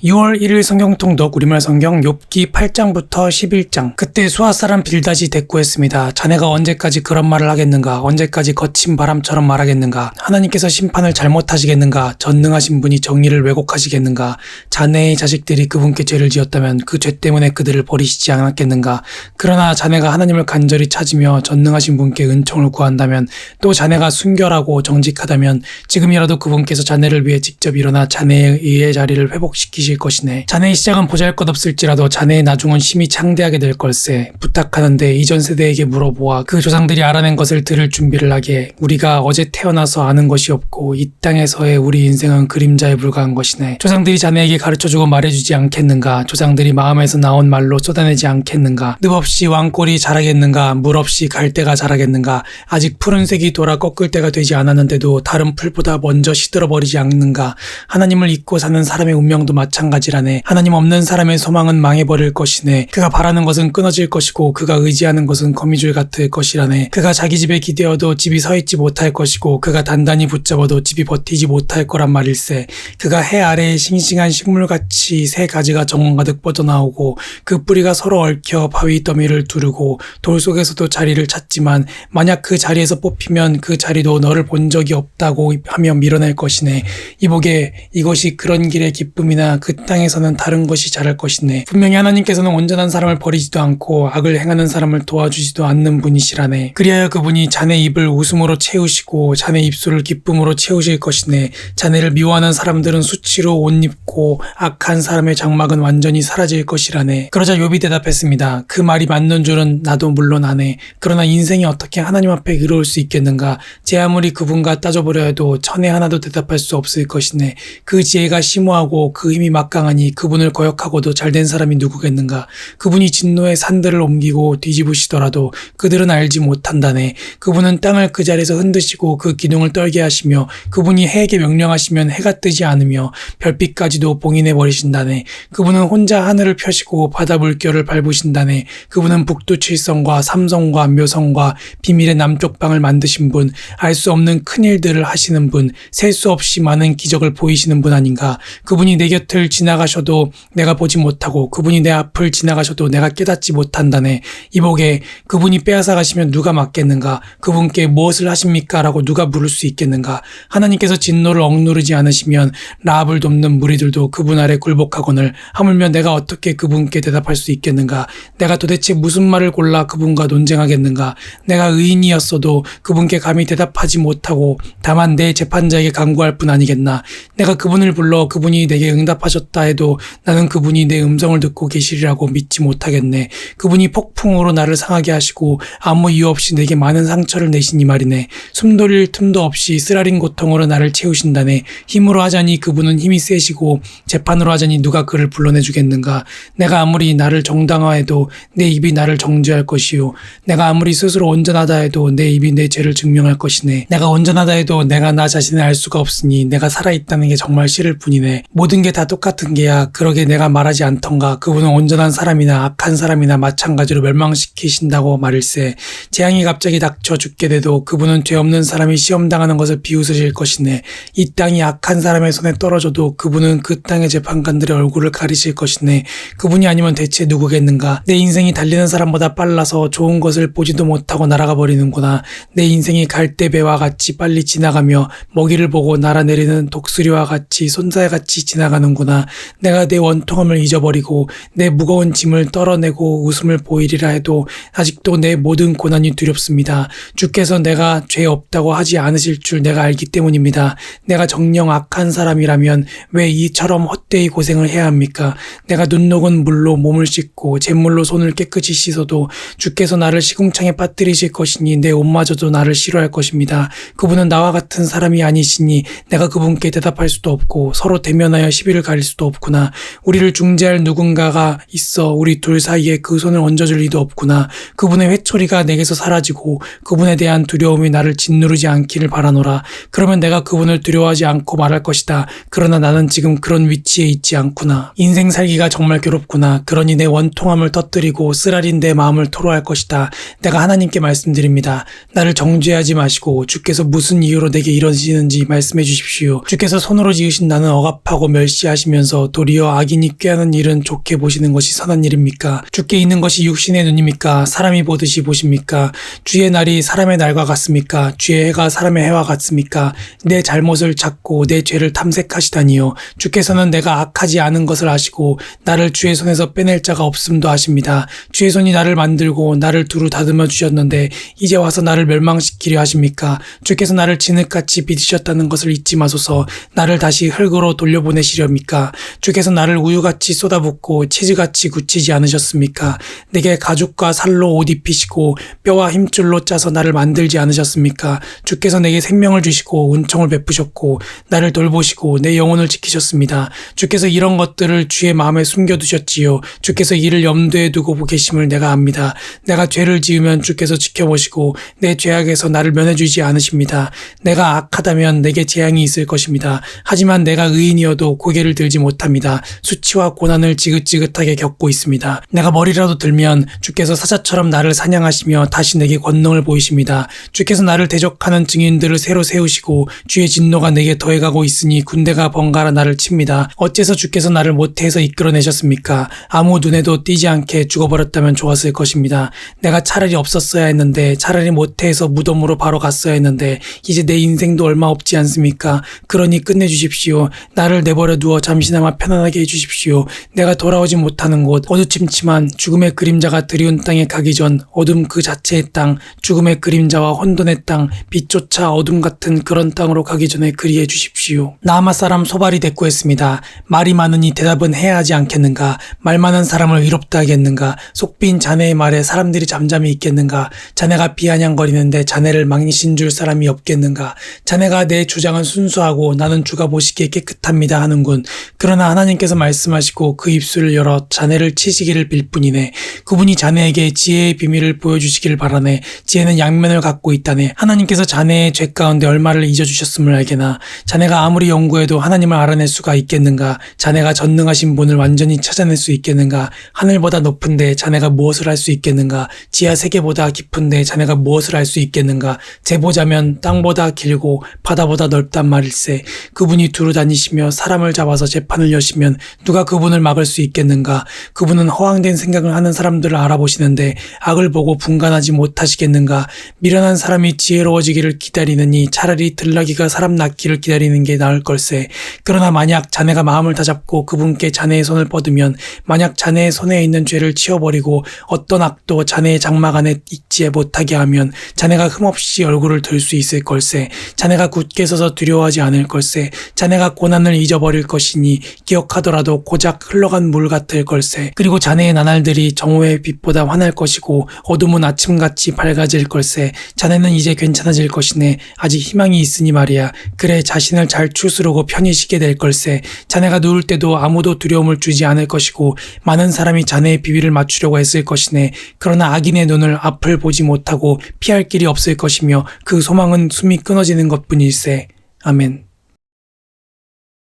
6월 1일 성경통독 우리말 성경 욥기 8장부터 11장. 그때 수앗 사람 빌닷이 대꾸했습니다. 자네가 언제까지 그런 말을 하겠는가? 언제까지 거친 바람처럼 말하겠는가? 하나님께서 심판을 잘못하시겠는가? 전능하신 분이 정의를 왜곡하시겠는가? 자네의 자식들이 그분께 죄를 지었다면 그 죄 때문에 그들을 버리시지 않았겠는가? 그러나 자네가 하나님을 간절히 찾으며 전능하신 분께 은총을 구한다면, 또 자네가 순결하고 정직하다면 지금이라도 그분께서 자네를 위해 직접 일어나 자네의 의의 자리를 회복시키실 것이네. 자네의 시작은 보잘것없을지라도 자네의 나중은 심히 창대하게 될 걸세. 부탁하는데 이전 세대에게 물어보아 그 조상들이 알아낸 것을 들을 준비를 하게. 우리가 어제 태어나서 아는 것이 없고 이 땅에서의 우리 인생은 그림자에 불과한 것이네. 조상들이 자네에게 가르쳐주고 말해주지 않겠는가? 조상들이 마음에서 나온 말로 쏟아내지 않겠는가? 늪 없이 왕골이 자라겠는가? 물 없이 갈대가 자라겠는가? 아직 푸른색이 돌아 꺾을 때가 되지 않았는데도 다른 풀보다 먼저 시들어버리지 않는가? 하나님을 잊고 사는 사람의 운명도 마찬가지라네. 하나님 없는 사람의 소망은 망해버릴 것이네. 그가 바라는 것은 끊어질 것이고 그가 의지하는 것은 거미줄 같을 것이라네. 그가 자기 집에 기대어도 집이 서있지 못할 것이고 그가 단단히 붙잡아도 집이 버티지 못할 거란 말일세. 그가 해 아래에 싱싱한 식물같이 새 가지가 정원 가득 뻗어나오고 그 뿌리가 서로 얽혀 바위 더미를 두르고 돌 속에서도 자리를 찾지만 만약 그 자리에서 뽑히면 그 자리도 너를 본 적이 없다고 하며 밀어낼 것이네. 이보게, 이것이 그런 길의 기쁨이나 그 땅에서는 다른 것이 자랄 것이네. 분명히 하나님께서는 온전한 사람을 버리지도 않고 악을 행하는 사람을 도와주지도 않는 분이시라네. 그리하여 그분이 자네 입을 웃음으로 채우시고 자네 입술을 기쁨으로 채우실 것이네. 자네를 미워하는 사람들은 수치로 옷 입고 악한 사람의 장막은 완전히 사라질 것이라네. 그러자 욥이 대답했습니다. 그 말이 맞는 줄은 나도 물론 아네. 그러나 인생이 어떻게 하나님 앞에 이르올 수 있겠는가? 제 아무리 그분과 따져보려 해도 천에 하나도 대답할 수 없을 것이네. 그 지혜가 심오하고 그 힘이 막강하니 그분을 거역하고도 잘된 사람이 누구겠는가? 그분이 진노의 산들을 옮기고 뒤집으시더라도 그들은 알지 못한다네. 그분은 땅을 그 자리에서 흔드시고 그 기둥을 떨게 하시며 그분이 해에게 명령하시면 해가 뜨지 않으며 별빛까지도 봉인해 버리신다네. 그분은 혼자 하늘을 펴시고 바다 물결을 밟으신다네. 그분은 북두칠성과 삼성과 묘성과 비밀의 남쪽 방을 만드신 분, 알 수 없는 큰 일들을 하시는 분, 셀 수 없이 많은 기적을 보이시는 분 아닌가? 그분이 내 곁을 지나가셔도 내가 보지 못하고 그분이 내 앞을 지나가셔도 내가 깨닫지 못한다네. 이보게, 그분이 빼앗아 가시면 누가 막겠는가? 그분께 무엇을 하십니까? 라고 누가 물을 수 있겠는가? 하나님께서 진노를 억누르지 않으시면 라합을 돕는 무리들도 그분 아래 굴복하거늘 하물며 내가 어떻게 그분께 대답할 수 있겠는가? 내가 도대체 무슨 말을 골라 그분과 논쟁하겠는가? 내가 의인이었어도 그분께 감히 대답하지 못하고 다만 내 재판자에게 간구할 뿐 아니겠나? 내가 그분을 불러 그분이 내게 응답하셨다 해도 나는 그분이 내 음성을 듣고 계시리라고 믿지 못하겠네. 그분이 폭풍으로 나를 상하게 하시고 아무 이유 없이 내게 많은 상처를 내시니 말이네. 숨돌릴 틈도 없이 쓰라린 고통으로 나를 채우신다네. 힘으로 하자니 그분은 힘이 세시고 재판으로 하자니 누가 그를 불러내주겠는가? 내가 아무리 나를 정당화해도 내 입이 나를 정죄할 것이요. 내가 아무리 스스로 온전하다 해도 내 입이 내 죄를 증명할 것이네. 내가 온전하다 해도 내가 나 자신을 알 수가 없으니 내가 살아있다는 게 정말 싫을 뿐이네. 모든 게 다 똑같은 게야. 그러게 내가 말하지 않던가. 그분은 온전한 사람이나 악한 사람이나 마찬가지로 멸망시키신다고 말일세. 재앙이 갑자기 닥쳐 죽게 돼도 그분은 죄 없는 사람이 시험당하는 것을 비웃으실 것이네. 이 땅이 악한 사람의 손에 떨어져도 그분은 그 땅의 재판관들의 얼굴을 가리실 것이네. 그분이 아니면 대체 누구겠는가? 내 인생이 달리는 사람보다 빨라서 좋은 것을 보지도 못하고 날아가 버리는구나. 내 인생이 갈대배와 같이 빨리 지나가며 먹이를 보고 날아내리는 독수리와 같이 손살같이 지나가는구나. 내가 내 원통함을 잊어버리고 내 무거운 짐을 떨어내고 웃음을 보이리라 해도 아직도 내 모든 고난이 두렵습니다. 주께서 내가 죄 없다고 하지 않으실 줄 내가 알기 때문입니다. 내가 정녕 악한 사람이라면 왜 이처럼 헛되이 고생을 해야 합니까? 내가 눈 녹은 물로 몸을 씻고 잿물로 손을 깨끗이 씻어도 주께서 나를 시궁창에 빠뜨리실 것이니 내 옷마저도 나를 싫어할 것입니다. 그분은 나와 같은 사람이 아니시니 내가 그분께 대답할 수도 없고 서로 대면하여 시비를 가릴 수도 없구나. 우리를 중재할 누군가가 있어 우리 둘 사이에 그 손을 얹어줄 리도 없구나. 그분의 회초리가 내게서 사라지고 그분에 대한 두려움이 나를 짓누르지 않기를 바라노라. 그러면 내가 그분을 두려워하지 않고 말할 것이다. 그러나 나는 지금 그런 위치에 있지 않구나. 인생 살기가 정말 괴롭구나. 그러니 내 원통함을 터뜨리고 쓰라린 내 마음을 토로할 것이다. 내가 하나님께 말씀드립니다. 나를 정죄하지 마시고 주께서 무슨 이유로 내게 이러시는지 말씀해 주십시오. 주께서 손으로 지으신 나는 억압하고 멸시하시며 보시면서 도리어 악인이 꾀하는 일은 좋게 보시는 것이 선한 일입니까? 주께 있는 것이 육신의 눈입니까? 사람이 보듯이 보십니까? 주의 날이 사람의 날과 같습니까? 주의 해가 사람의 해와 같습니까? 내 잘못을 찾고 내 죄를 탐색하시다니요. 주께서는 내가 악하지 않은 것을 아시고 나를 주의 손에서 빼낼 자가 없음도 아십니다. 주의 손이 나를 만들고 나를 두루 다듬어 주셨는데 이제 와서 나를 멸망시키려 하십니까? 주께서 나를 진흙같이 빚으셨다는 것을 잊지 마소서. 나를 다시 흙으로 돌려보내시렵니까? 주께서 나를 우유같이 쏟아붓고 치즈같이 굳히지 않으셨습니까? 내게 가죽과 살로 옷 입히시고 뼈와 힘줄로 짜서 나를 만들지 않으셨습니까? 주께서 내게 생명을 주시고 은총을 베푸셨고 나를 돌보시고 내 영혼을 지키셨습니다. 주께서 이런 것들을 주의 마음에 숨겨두셨지요. 주께서 이를 염두에 두고 계심을 내가 압니다. 내가 죄를 지으면 주께서 지켜보시고 내 죄악에서 나를 면해주지 않으십니다. 내가 악하다면 내게 재앙이 있을 것입니다. 하지만 내가 의인이어도 고개를 들지 못합니다. 수치와 고난을 지긋지긋하게 겪고 있습니다. 내가 머리라도 들면 주께서 사자처럼 나를 사냥하시며 다시 내게 권능을 보이십니다. 주께서 나를 대적하는 증인들을 새로 세우시고 주의 진노가 내게 더해가고 있으니 군대가 번갈아 나를 칩니다. 어째서 주께서 나를 모태에서 이끌어내셨습니까? 아무 눈에도 띄지 않게 죽어버렸다면 좋았을 것입니다. 내가 차라리 없었어야 했는데, 차라리 모태에서 무덤으로 바로 갔어야 했는데 이제 내 인생도 얼마 없지 않습니까? 그러니 끝내주십시오. 나를 내버려 두어 잠시나마 편안하게 해주십시오. 내가 돌아오지 못하는 곳, 어두침침한 죽음의 그림자가 드리운 땅에 가기 전 어둠 그 자체의 땅, 죽음의 그림자와 혼돈의 땅, 빛조차 어둠 같은 그런 땅으로 가기 전에 그리해 주십시오. 나아마 사람 소발이 대꾸했습니다. 말이 많으니 대답은 해야 하지 않겠는가? 말 많은 사람을 위롭다 하겠는가? 속빈 자네의 말에 사람들이 잠잠히 있겠는가? 자네가 비아냥거리는데 자네를 망신 줄 사람이 없겠는가? 자네가 내 주장은 순수하고 나는 주가 보시기에 깨끗합니다 하는군. 그러나 하나님께서 말씀하시고 그 입술을 열어 자네를 치시기를 빌 뿐이네. 그분이 자네에게 지혜의 비밀을 보여주시기를 바라네. 지혜는 양면을 갖고 있다네. 하나님께서 자네의 죄 가운데 얼마를 잊어주셨음을 알게나. 자네가 아무리 연구해도 하나님을 알아낼 수가 있겠는가? 자네가 전능하신 분을 완전히 찾아낼 수 있겠는가? 하늘보다 높은데 자네가 무엇을 할 수 있겠는가? 지하 세계보다 깊은데 자네가 무엇을 할 수 있겠는가? 재보자면 땅보다 길고 바다보다 넓단 말일세. 그분이 두루 다니시며 사람을 잡아서 재판을 여시면 누가 그분을 막을 수 있겠는가? 그분은 허황된 생각을 하는 사람들을 알아보시는데 악을 보고 분간하지 못하시겠는가? 미련한 사람이 지혜로워지기를 기다리느니 차라리 들나귀가 사람 낳기를 기다리는 게 나을 걸세. 그러나 만약 자네가 마음을 다잡고 그분께 자네의 손을 뻗으면, 만약 자네의 손에 있는 죄를 치워버리고 어떤 악도 자네의 장막 안에 있지 못하게 하면 자네가 흠없이 얼굴을 들 수 있을 걸세. 자네가 굳게 서서 두려워하지 않을 걸세. 자네가 고난을 잊어버릴 것이니 기억하더라도 고작 흘러간 물 같을 걸세. 그리고 자네의 나날들이 정오의 빛보다 환할 것이고 어둠은 아침같이 밝아질 걸세. 자네는 이제 괜찮아질 것이네. 아직 희망이 있으니 말이야. 그래, 자신을 잘 추스르고 편히 쉬게 될 걸세. 자네가 누울 때도 아무도 두려움을 주지 않을 것이고 많은 사람이 자네의 비위를 맞추려고 했을 것이네. 그러나 악인의 눈을 앞을 보지 못하고 피할 길이 없을 것이며 그 소망은 숨이 끊어지는 것뿐일세. 아멘.